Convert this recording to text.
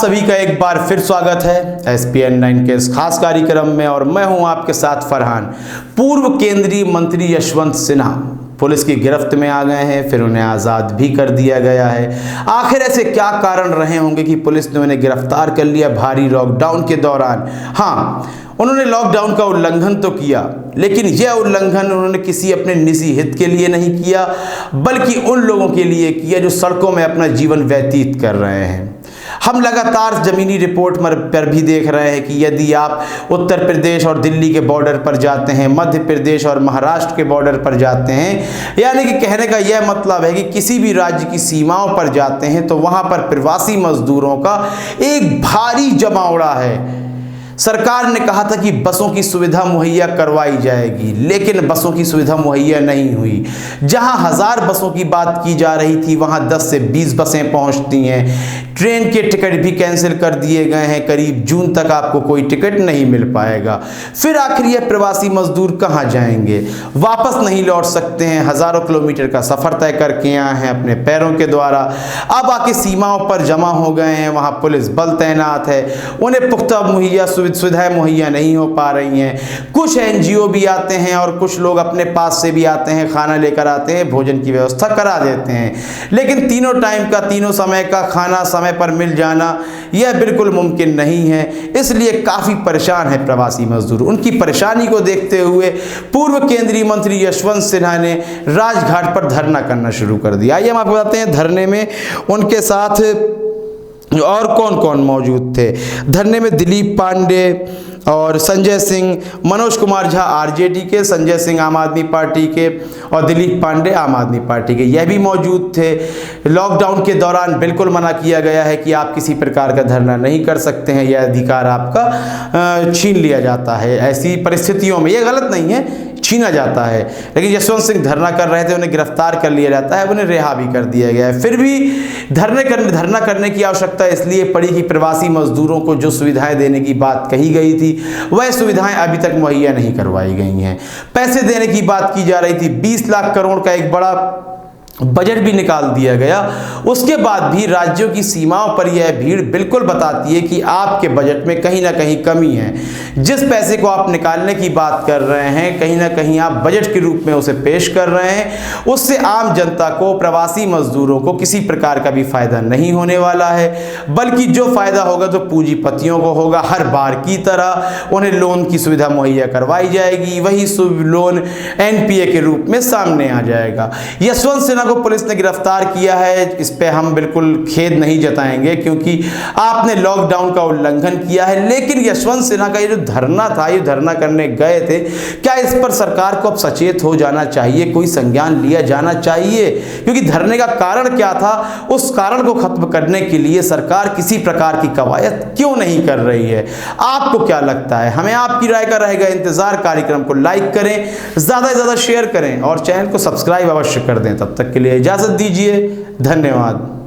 सभी का एक बार फिर स्वागत है SPN 9 के इस खास कार्यक्रम में और मैं हूं आपके साथ फरहान। पूर्व केंद्रीय मंत्री यशवंत सिन्हा पुलिस की गिरफ्त में आ गए हैं, फिर उन्हें आज़ाद भी कर दिया गया है। आखिर ऐसे क्या कारण रहे होंगे कि पुलिस ने उन्हें गिरफ्तार कर लिया भारी लॉकडाउन के दौरान। हाँ, उन्होंने लॉकडाउन का उल्लंघन तो किया, लेकिन यह उल्लंघन उन्होंने किसी अपने निजी हित के लिए नहीं किया, बल्कि उन लोगों के लिए किया जो सड़कों में अपना जीवन व्यतीत कर रहे हैं। हम लगातार ज़मीनी रिपोर्ट पर भी देख रहे हैं कि यदि आप उत्तर प्रदेश और दिल्ली के बॉर्डर पर जाते हैं, मध्य प्रदेश और महाराष्ट्र के बॉर्डर पर जाते हैं, यानी कि कहने का यह मतलब है कि किसी भी राज्य की सीमाओं पर जाते हैं तो वहाँ पर प्रवासी मजदूरों का एक भारी जमावड़ा है। सरकार ने कहा था कि बसों की सुविधा मुहैया करवाई जाएगी, लेकिन बसों की सुविधा मुहैया नहीं हुई। जहां 1000 बसों की बात की जा रही थी, वहां 10 से 20 बसें पहुंचती हैं। ट्रेन के टिकट भी कैंसिल कर दिए गए हैं, करीब जून तक आपको कोई टिकट नहीं मिल पाएगा। फिर आखिर ये प्रवासी मजदूर कहां जाएंगे? वापस नहीं लौट सकते हैं, हज़ारों किलोमीटर का सफ़र तय करके आए हैं अपने पैरों के द्वारा। अब आके सीमाओं पर जमा हो गए हैं, वहाँ पुलिस बल तैनात है, उन्हें पुख्ता मुहैया सुविधाएं मुहैया नहीं हो पा रही हैं। कुछ NGO भी आते हैं और कुछ लोग अपने पास से भी आते हैं, खाना लेकर आते हैं, भोजन की व्यवस्था करा देते हैं, लेकिन तीनों टाइम का, तीनों समय का खाना समय पर मिल जाना यह बिल्कुल मुमकिन नहीं है। इसलिए काफ़ी परेशान है प्रवासी मजदूर। उनकी परेशानी को देखते हुए पूर्व केंद्रीय मंत्री यशवंत सिन्हा ने राजघाट पर धरना करना शुरू कर दिया। आइए हम आपको बताते हैं धरने में उनके साथ और कौन कौन मौजूद थे। धरने में दिलीप पांडे और संजय सिंह, मनोज कुमार झा RJD के, संजय सिंह आम आदमी पार्टी के और दिलीप पांडे आम आदमी पार्टी के, यह भी मौजूद थे। लॉकडाउन के दौरान बिल्कुल मना किया गया है कि आप किसी प्रकार का धरना नहीं कर सकते हैं, यह अधिकार आपका छीन लिया जाता है। ऐसी परिस्थितियों में यह गलत नहीं है, छीना जाता है, लेकिन यशवंत सिंह धरना कर रहे थे, उन्हें गिरफ्तार कर लिया जाता है, उन्हें रिहा भी कर दिया गया है। फिर भी धरना करने की आवश्यकता इसलिए पड़ी कि प्रवासी मजदूरों को जो सुविधाएं देने की बात कही गई थी वह सुविधाएं अभी तक मुहैया नहीं करवाई गई हैं। पैसे देने की बात की जा रही थी, 20 लाख करोड़ का एक बड़ा बजट भी निकाल दिया गया। उसके बाद भी राज्यों की सीमाओं पर यह भीड़ बिल्कुल बताती है कि आपके बजट में कहीं ना कहीं कमी है। जिस पैसे को आप निकालने की बात कर रहे हैं, कहीं ना कहीं आप बजट के रूप में उसे पेश कर रहे हैं। उससे आम जनता को, प्रवासी मजदूरों को किसी प्रकार का भी फायदा नहीं होने वाला है, बल्कि जो फायदा होगा तो पूंजीपतियों को होगा। हर बार की तरह उन्हें लोन की सुविधा मुहैया करवाई जाएगी, वही लोन NPA के रूप में सामने आ जाएगा। यशवंत सिन्हा को पुलिस ने गिरफ्तार किया है, इस पे हम बिल्कुल खेद नहीं जताएंगे क्योंकि आपने लॉकडाउन का उल्लंघन किया है। लेकिन यशवंत सिन्हा का ये जो धरना था, ये धरना करने गए थे, क्या इस पर सरकार को अब सचेत हो जाना चाहिए, कोई संज्ञान लिया जाना चाहिए? क्योंकि धरने का कारण क्या था, उस कारण को खत्म करने के लिए सरकार किसी प्रकार की कवायद क्यों नहीं कर रही है? आपको क्या लगता है? हमें आपकी राय का रहेगा इंतजार। कार्यक्रम को लाइक करें, ज़्यादा से ज़्यादा शेयर करें और चैनल को सब्सक्राइब अवश्य कर दें। तब तक के लिए इजाज़त दीजिए, धन्यवाद।